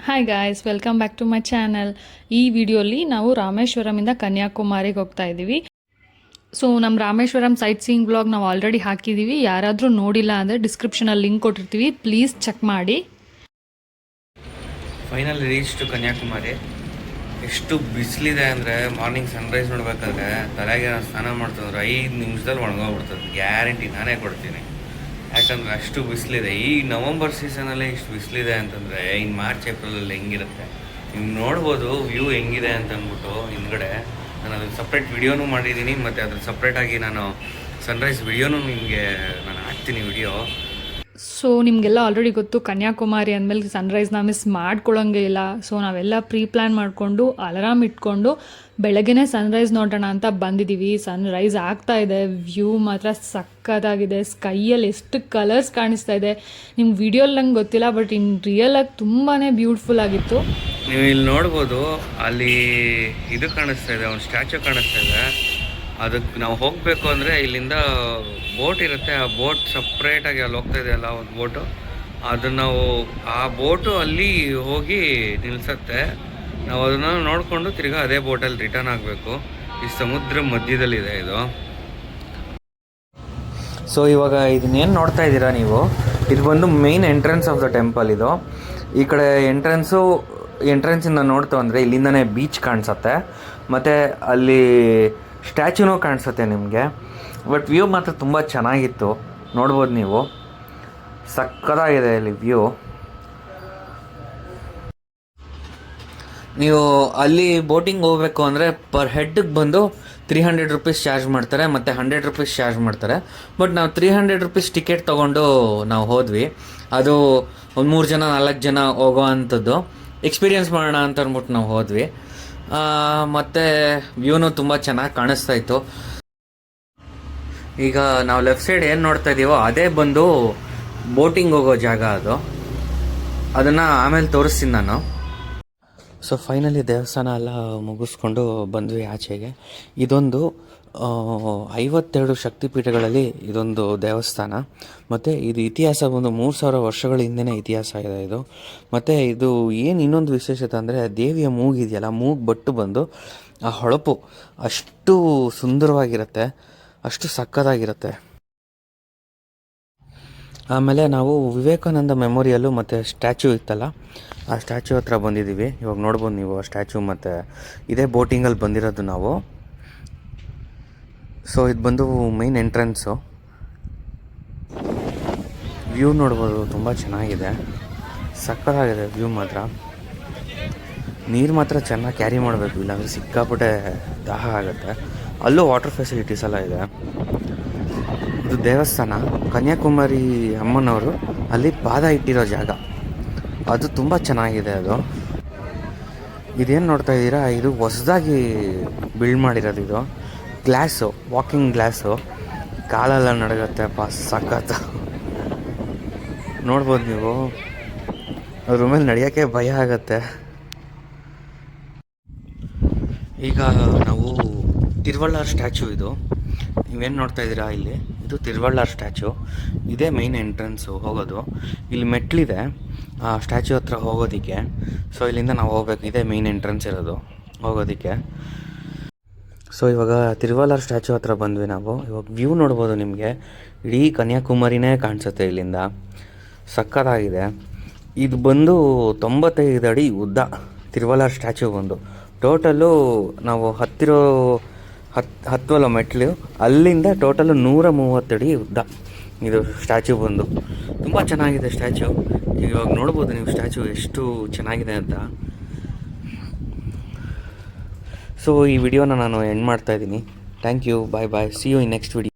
Hi guys, welcome back to my channel. ಈ ವಿಡಿಯೋಲಿ ನಾವು ರಾಮೇಶ್ವರಮಿಂದ ಕನ್ಯಾಕುಮಾರಿಗೆ ಹೋಗ್ತಾ ಇದ್ದೀವಿ. ಸೊ ನಮ್ಮ ರಾಮೇಶ್ವರಂ ಸೈಟ್ ಸೀಯಿಂಗ್ ಬ್ಲಾಗ್ ನಾವು ಆಲ್ರೆಡಿ ಹಾಕಿದ್ದೀವಿ. ಯಾರಾದರೂ ನೋಡಿಲ್ಲ ಅಂದರೆ ಡಿಸ್ಕ್ರಿಪ್ಷನಲ್ಲಿ ಲಿಂಕ್ ಕೊಟ್ಟಿರ್ತೀವಿ, ಪ್ಲೀಸ್ ಚೆಕ್ ಮಾಡಿ. Final reach to Kanyakumari. ಎಷ್ಟು ಬಿಸಿಲಿದೆ ಅಂದರೆ ಮಾರ್ನಿಂಗ್ ಸನ್ರೈಸ್ ನೋಡ್ಬೇಕಾದ್ರೆ ತಲೆಗೆ ಸ್ನಾನ ಮಾಡ್ತಂದ್ರೆ 5 ನಿಮಿಷದಲ್ಲಿ ಒಣಗೋಗ್ಬಿಡ್ತದೆ, ಗ್ಯಾರಂಟಿ ನಾನೇ ಕೊಡ್ತೀನಿ. ಯಾಕಂದರೆ ಅಷ್ಟು ಬಿಸಿಲಿದೆ. ಈ ನವಂಬರ್ ಸೀಸನಲ್ಲೇ ಇಷ್ಟು ಬಿಸಿಲಿದೆ ಅಂತಂದರೆ ಇನ್ನು ಮಾರ್ಚ್ ಏಪ್ರಿಲಲ್ಲಿ ಹೆಂಗಿರುತ್ತೆ ನೀವು ನೋಡ್ಬೋದು. ವ್ಯೂ ಹೆಂಗಿದೆ ಅಂತ ಅಂದ್ಬಿಟ್ಟು ಹಿಂದ್ಗಡೆ ನಾನು ಅದಕ್ಕೆ ಸಪ್ರೇಟ್ ವಿಡಿಯೋನೂ ಮಾಡಿದ್ದೀನಿ, ಮತ್ತು ಅದ್ರ ಸಪ್ರೇಟಾಗಿ ನಾನು ಸನ್ರೈಸ್ ವಿಡಿಯೋನೂ ನಿಮಗೆ ನಾನು ಹಾಕ್ತೀನಿ ವಿಡಿಯೋ. ಸೊ ನಿಮಗೆಲ್ಲ ಆಲ್ರೆಡಿ ಗೊತ್ತು, ಕನ್ಯಾಕುಮಾರಿ ಅಂದಮೇಲೆ ಸನ್ರೈಸ್ನ ಮಿಸ್ ಮಾಡ್ಕೊಳ್ಳೋಂಗೆ ಇಲ್ಲ. ಸೊ ನಾವೆಲ್ಲ ಪ್ರೀ ಪ್ಲ್ಯಾನ್ ಮಾಡಿಕೊಂಡು ಅಲಾರಾಮ್ ಇಟ್ಕೊಂಡು ಬೆಳಗ್ಗೆನೇ ಸನ್ರೈಸ್ ನೋಡೋಣ ಅಂತ ಬಂದಿದ್ದೀವಿ. ಸನ್ರೈಸ್ ಆಗ್ತಾ ಇದೆ, ವ್ಯೂ ಮಾತ್ರ ಸಕ್ಕತ್ತಾಗಿದೆ. ಸ್ಕೈಯಲ್ಲಿ ಎಷ್ಟು ಕಲರ್ಸ್ ಕಾಣಿಸ್ತಾ ಇದೆ, ನಿಮ್ಗೆ ವಿಡಿಯೋಲ್ಲಿ ನಂಗೆ ಗೊತ್ತಿಲ್ಲ, ಬಟ್ ಇನ್ ರಿಯಲಾಗಿ ತುಂಬಾ ಬ್ಯೂಟಿಫುಲ್ ಆಗಿತ್ತು. ನೀವು ಇಲ್ಲಿ ನೋಡ್ಬೋದು, ಅಲ್ಲಿ ಇದು ಕಾಣಿಸ್ತಾ ಇದೆ, ಒಂದು ಸ್ಟ್ಯಾಚು ಕಾಣಿಸ್ತಾ ಇದೆ. ಅದಕ್ಕೆ ನಾವು ಹೋಗಬೇಕು ಅಂದರೆ ಇಲ್ಲಿಂದ ಬೋಟ್ ಇರುತ್ತೆ, ಆ ಬೋಟ್ ಸಪ್ರೇಟಾಗಿ ಅಲ್ಲಿ ಹೋಗ್ತಾ ಇದೆಯಲ್ಲ ಒಂದು ಬೋಟು, ಅದನ್ನು ನಾವು ಆ ಬೋಟು ಅಲ್ಲಿ ಹೋಗಿ ನಿಲ್ಲಿಸತ್ತೆ. ನಾವು ಅದನ್ನು ನೋಡಿಕೊಂಡು ತಿರ್ಗಾ ಅದೇ ಬೋಟಲ್ಲಿ ರಿಟರ್ನ್ ಆಗಬೇಕು. ಈ ಸಮುದ್ರ ಮಧ್ಯದಲ್ಲಿದೆ ಇದು. ಸೊ ಇವಾಗ ಇದನ್ನೇನು ನೋಡ್ತಾ ಇದ್ದೀರಾ ನೀವು, ಇದು ಬಂದು main entrance of the temple. ಇದು ಈ ಕಡೆ ಎಂಟ್ರೆನ್ಸಿಂದ ನೋಡ್ತು ಅಂದರೆ ಇಲ್ಲಿಂದನೇ ಬೀಚ್ ಕಾಣಿಸುತ್ತೆ, ಮತ್ತು ಅಲ್ಲಿ ಸ್ಟ್ಯಾಚ್ಯೂನೂ ಕಾಣಿಸುತ್ತೆ ನಿಮಗೆ. ಬಟ್ ವ್ಯೂ ಮಾತ್ರ ತುಂಬ ಚೆನ್ನಾಗಿತ್ತು, ನೋಡ್ಬೋದು ನೀವು. ಸಕ್ಕತ್ತಾಗಿದೆ ಇಲ್ಲಿ ವ್ಯೂ. ನೀವು ಅಲ್ಲಿ ಬೋಟಿಂಗ್ ಹೋಗಬೇಕು ಅಂದರೆ ಪರ್ ಹೆಡ್ಗೆ ಬಂದು 300 ರೂಪೀಸ್ ಚಾರ್ಜ್ ಮಾಡ್ತಾರೆ, ಮತ್ತು 100 ರೂಪೀಸ್ ಚಾರ್ಜ್ ಮಾಡ್ತಾರೆ. ಬಟ್ ನಾವು 300 ರೂಪೀಸ್ ಟಿಕೆಟ್ ತೊಗೊಂಡು ನಾವು ಹೋದ್ವಿ. ಅದು ಒಂದು 3 ಜನ 4 ಜನ ಹೋಗೋ ಅಂಥದ್ದು ಎಕ್ಸ್ಪೀರಿಯೆನ್ಸ್ ಮಾಡೋಣ ಅಂತ ಅಂದ್ಬಿಟ್ಟು ನಾವು ಹೋದ್ವಿ. ಮತ್ತು ವ್ಯೂನು ತುಂಬ ಚೆನ್ನಾಗಿ ಕಾಣಿಸ್ತಾ ಇತ್ತು. ಈಗ ನಾವು ಲೆಫ್ಟ್ ಸೈಡ್ ಏನು ನೋಡ್ತಾ ಇದ್ದೀವೋ ಅದೇ ಬಂದು ಬೋಟಿಂಗ್ ಹೋಗೋ ಜಾಗ. ಅದನ್ನು ಆಮೇಲೆ ತೋರಿಸ್ತೀನಿ ನಾನು. ಸೊ ಫೈನಲಿ ದೇವಸ್ಥಾನ ಎಲ್ಲ ಮುಗಿಸ್ಕೊಂಡು ಬಂದ್ವಿ ಆಚೆಗೆ. ಇದೊಂದು 52 ಶಕ್ತಿಪೀಠಗಳಲ್ಲಿ ಇದೊಂದು ದೇವಸ್ಥಾನ, ಮತ್ತು ಇದು ಇತಿಹಾಸ ಬಂದು 3000 ವರ್ಷಗಳ ಹಿಂದೆನೇ ಇತಿಹಾಸ ಇದೆ ಇದು. ಮತ್ತು ಇದು ಏನು ಇನ್ನೊಂದು ವಿಶೇಷತೆ ಅಂದರೆ ದೇವಿಯ ಮೂಗಿದೆಯಲ್ಲ, ಮೂಗು ಬಟ್ಟು ಬಂದು ಆ ಹೊಳಪು ಅಷ್ಟು ಸುಂದರವಾಗಿರುತ್ತೆ, ಅಷ್ಟು ಸಕ್ಕತ್ತಾಗಿರುತ್ತೆ. ಆಮೇಲೆ ನಾವು ವಿವೇಕಾನಂದ ಮೆಮೋರಿಯಲ್ಲು ಮತ್ತು ಸ್ಟ್ಯಾಚ್ಯೂ ಇತ್ತಲ್ಲ, ಆ ಸ್ಟ್ಯಾಚ್ಯೂ ಹತ್ರ ಬಂದಿದ್ದೀವಿ. ಇವಾಗ ನೋಡ್ಬೋದು ನೀವು ಆ ಸ್ಟ್ಯಾಚ್ಯೂ, ಮತ್ತು ಇದೇ ಬೋಟಿಂಗಲ್ಲಿ ಬಂದಿರೋದು ನಾವು. ಸೊ ಇದು ಬಂದು ಮೈನ್ ಎಂಟ್ರೆನ್ಸು. ವ್ಯೂ ನೋಡ್ಬೋದು, ತುಂಬ ಚೆನ್ನಾಗಿದೆ, ಸಕ್ಕತ್ತಾಗಿದೆ ವ್ಯೂ ಮಾತ್ರ. ನೀರು ಮಾತ್ರ ಚೆನ್ನಾಗಿ ಕ್ಯಾರಿ ಮಾಡಬೇಕು, ಇಲ್ಲಾಂದರೆ ಸಿಕ್ಕಾಪಟ್ಟೆ ದಾಹ ಆಗುತ್ತೆ. ಅಲ್ಲೂ ವಾಟರ್ ಫೆಸಿಲಿಟೀಸ್ ಎಲ್ಲ ಇದೆ. ಇದು ದೇವಸ್ಥಾನ, ಕನ್ಯಾಕುಮಾರಿ ಅಮ್ಮನವರು ಅಲ್ಲಿ ಪಾದ ಇಟ್ಟಿರೋ ಜಾಗ, ಅದು ತುಂಬ ಚೆನ್ನಾಗಿದೆ. ಇದೇನು ನೋಡ್ತಾ ಇದ್ದೀರಾ, ಇದು ಹೊಸದಾಗಿ ಬಿಲ್ಡ್ ಮಾಡಿರೋದು. ಇದು ಗ್ಲಾಸು, ವಾಕಿಂಗ್ ಗ್ಲಾಸು, ಕಾಲೆಲ್ಲ ನಡಗತ್ತೆ, ಸಖತ್ತು. ನೋಡ್ಬೋದು ನೀವು, ಅದ್ರ ಮೇಲೆ ನಡೆಯೋಕ್ಕೆ ಭಯ ಆಗತ್ತೆ. ಈಗ ನಾವು ತಿರುವಳ್ಳಾರ್ ಸ್ಟ್ಯಾಚು, ಇದು ನೀವೇನು ನೋಡ್ತಾ ಇದ್ದೀರಾ ಇಲ್ಲಿ, ಇದು ತಿರುವಳ್ಳಾರ್ ಸ್ಟ್ಯಾಚು. ಇದೇ ಮೈನ್ ಎಂಟ್ರೆನ್ಸು ಹೋಗೋದು. ಇಲ್ಲಿ ಮೆಟ್ಲಿದೆ ಆ ಸ್ಟ್ಯಾಚು ಹತ್ರ ಹೋಗೋದಕ್ಕೆ. ಸೊ ಇಲ್ಲಿಂದ ನಾವು ಹೋಗ್ಬೇಕು, ಇದೇ ಮೈನ್ ಎಂಟ್ರೆನ್ಸ್ ಇರೋದು ಹೋಗೋದಕ್ಕೆ. ಸೊ ಇವಾಗ ತಿರುವಳ್ಳಾರ್ ಸ್ಟ್ಯಾಚು ಹತ್ರ ಬಂದ್ವಿ ನಾವು. ಇವಾಗ ವ್ಯೂ ನೋಡ್ಬೋದು, ನಿಮಗೆ ಇಡೀ ಕನ್ಯಾಕುಮಾರಿನೇ ಕಾಣಿಸುತ್ತೆ ಇಲ್ಲಿಂದ, ಸಕ್ಕತ್ತಾಗಿದೆ. ಇದು ಬಂದು 95 ಅಡಿ ಉದ್ದ ತಿರುವಳ್ಳಾರ್ ಸ್ಟ್ಯಾಚು ಬಂದು. ಟೋಟಲ್ಲು ನಾವು ಹತ್ತುವಲ್ಲ ಮೆಟ್ಲು, ಅಲ್ಲಿಂದ ಟೋಟಲು 130 ಅಡಿ ಉದ್ದ ಇದು ಸ್ಟ್ಯಾಚು ಬಂದು. ತುಂಬ ಚೆನ್ನಾಗಿದೆ ಸ್ಟ್ಯಾಚು. ಇವಾಗ ನೋಡ್ಬೋದು ನೀವು ಸ್ಟ್ಯಾಚು ಎಷ್ಟು ಚೆನ್ನಾಗಿದೆ ಅಂತ. ಸೊ ಈ ವಿಡಿಯೋನ ನಾನು ಎಂಡ್ ಮಾಡ್ತಾಯಿದ್ದೀನಿ. Thank you, bye bye, see you in next video.